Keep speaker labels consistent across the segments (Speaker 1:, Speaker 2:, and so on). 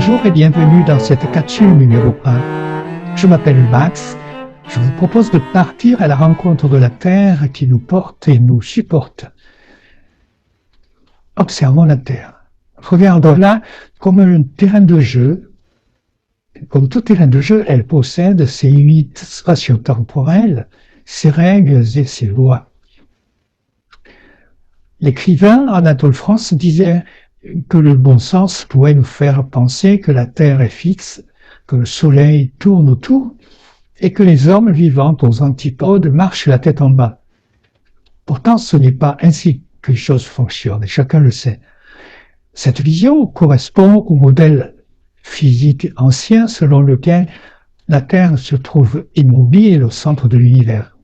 Speaker 1: Bonjour et bienvenue dans cette capsule numéro 1. Je m'appelle Max. Je vous propose de partir à la rencontre de la Terre qui nous porte et nous supporte. Observons la Terre. Regardons-la comme un terrain de jeu. Comme tout terrain de jeu, elle possède ses limites spatio-temporelles, ses règles et ses lois. L'écrivain Anatole France disait que le bon sens pourrait nous faire penser que la Terre est fixe, que le Soleil tourne autour et que les hommes vivant aux antipodes marchent la tête en bas. Pourtant, ce n'est pas ainsi que les choses fonctionnent, et chacun le sait. Cette vision correspond au modèle physique ancien selon lequel la Terre se trouve immobile au centre de l'univers.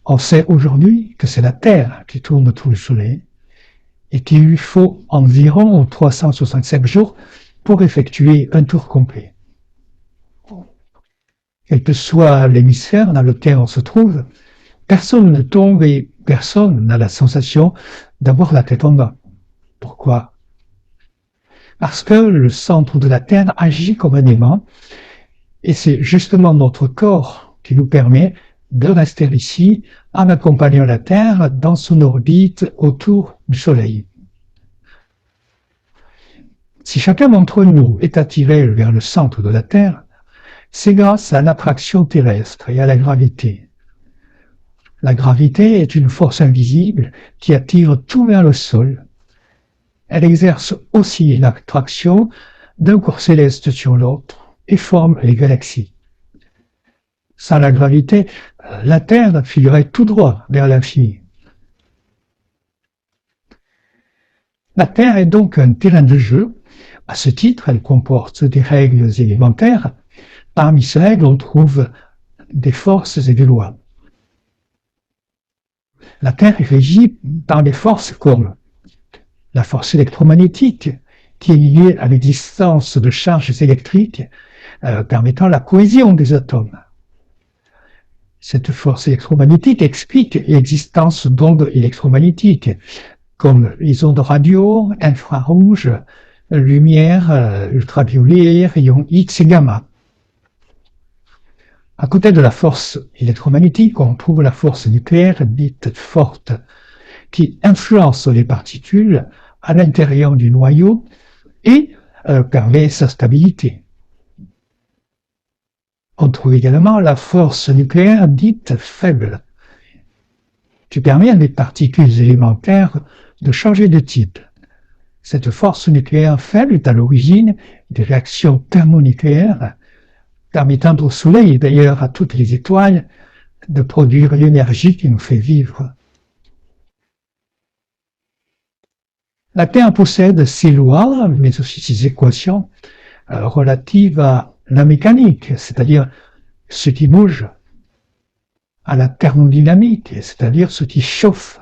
Speaker 1: On sait aujourd'hui que c'est la Terre qui tourne autour du Soleil et qu'il lui faut environ 365 jours pour effectuer un tour complet. Quel que soit l'hémisphère dans lequel on se trouve, personne ne tombe et personne n'a la sensation d'avoir la tête en bas. Pourquoi? Parce que le centre de la Terre agit comme un aimant et c'est justement notre corps qui nous permet de rester ici en accompagnant la Terre dans son orbite autour du Soleil. Si chacun d'entre nous est attiré vers le centre de la Terre, c'est grâce à l'attraction terrestre et à la gravité. La gravité est une force invisible qui attire tout vers le sol. Elle exerce aussi l'attraction d'un corps céleste sur l'autre et forme les galaxies. Sans la gravité, la Terre filerait tout droit vers l'infini. La Terre est donc un terrain de jeu. À ce titre, elle comporte des règles élémentaires. Parmi ces règles, on trouve des forces et des lois. La Terre est régie par des forces comme la force électromagnétique, qui est liée à l'existence de charges électriques permettant la cohésion des atomes. Cette force électromagnétique explique l'existence d'ondes électromagnétiques, comme les ondes radio, infrarouges, lumière, ultraviolet, rayons X et gamma. À côté de la force électromagnétique, on trouve la force nucléaire dite forte, qui influence les particules à l'intérieur du noyau et permet sa stabilité. On trouve également la force nucléaire dite faible, qui permet à des particules élémentaires de changer de type. Cette force nucléaire faible est à l'origine des réactions thermonucléaires, permettant au Soleil et d'ailleurs à toutes les étoiles de produire l'énergie qui nous fait vivre. La Terre possède ses lois, mais aussi ses équations relatives à la mécanique, c'est-à-dire ce qui bouge, à la thermodynamique, c'est-à-dire ce qui chauffe,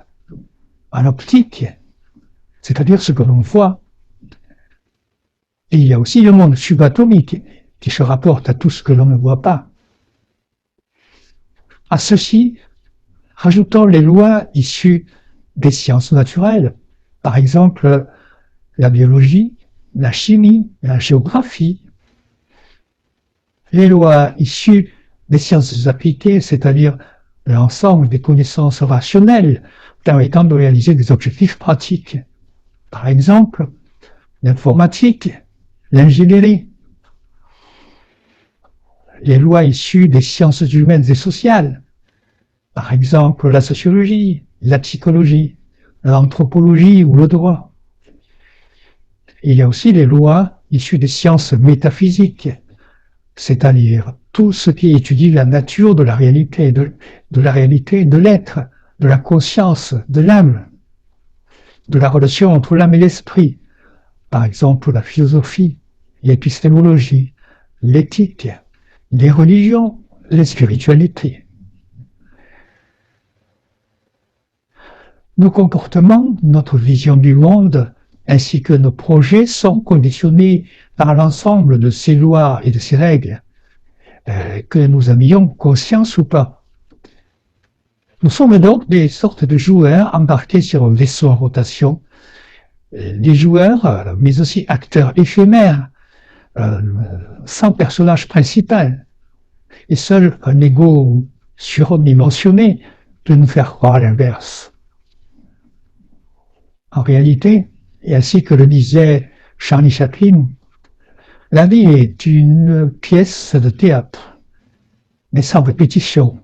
Speaker 1: à l'optique, c'est-à-dire ce que l'on voit. Et il y a aussi le monde subatomique qui se rapporte à tout ce que l'on ne voit pas. À ceci, rajoutons les lois issues des sciences naturelles, par exemple la biologie, la chimie, la géographie, les lois issues des sciences appliquées, c'est-à-dire l'ensemble des connaissances rationnelles permettant de réaliser des objectifs pratiques. Par exemple, l'informatique, l'ingénierie, les lois issues des sciences humaines et sociales, par exemple la sociologie, la psychologie, l'anthropologie ou le droit. Il y a aussi les lois issues des sciences métaphysiques, c'est-à-dire tout ce qui étudie la nature de la réalité, de la réalité de l'être, de la conscience, de l'âme, de la relation entre l'âme et l'esprit, par exemple la philosophie, l'épistémologie, l'éthique, les religions, les spiritualités. Nos comportements, notre vision du monde, ainsi que nos projets sont conditionnés par l'ensemble de ces lois et de ces règles, que nous en ayons conscience ou pas. Nous sommes donc des sortes de joueurs embarqués sur un vaisseau en rotation, des joueurs, mais aussi acteurs éphémères, sans personnage principal, et seul un ego surdimensionné peut nous faire croire l'inverse. En réalité, et ainsi que le disait Charlie Chaplin, la vie est une pièce de théâtre, mais sans répétition.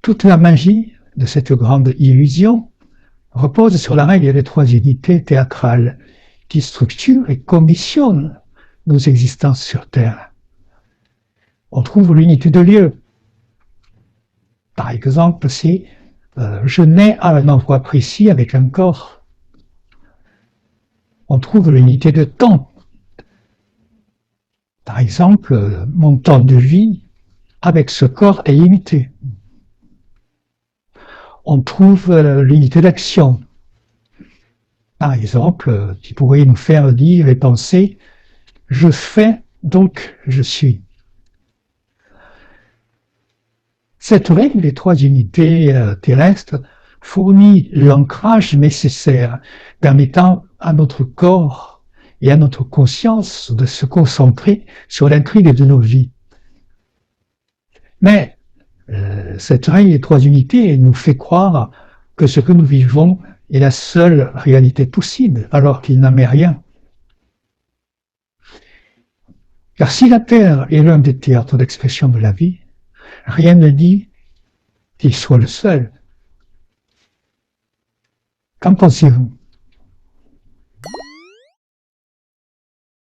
Speaker 1: Toute la magie de cette grande illusion repose sur la règle des trois unités théâtrales qui structurent et conditionnent nos existences sur Terre. On trouve l'unité de lieu. Par exemple, si je nais à un endroit précis avec un corps, on trouve l'unité de temps. Par exemple, mon temps de vie avec ce corps est limité. On trouve l'unité d'action. Par exemple, qui pourrait nous faire dire et penser « je fais, donc je suis ». Cette règle des trois unités terrestres fournit l'ancrage nécessaire permettant à notre corps et à notre conscience de se concentrer sur l'intrigue de nos vies. Mais cette règle des trois unités nous fait croire que ce que nous vivons est la seule réalité possible, alors qu'il n'en est rien. Car si la Terre est l'un des théâtres d'expression de la vie, rien ne dit qu'il soit le seul. Qu'en pensez-vous ?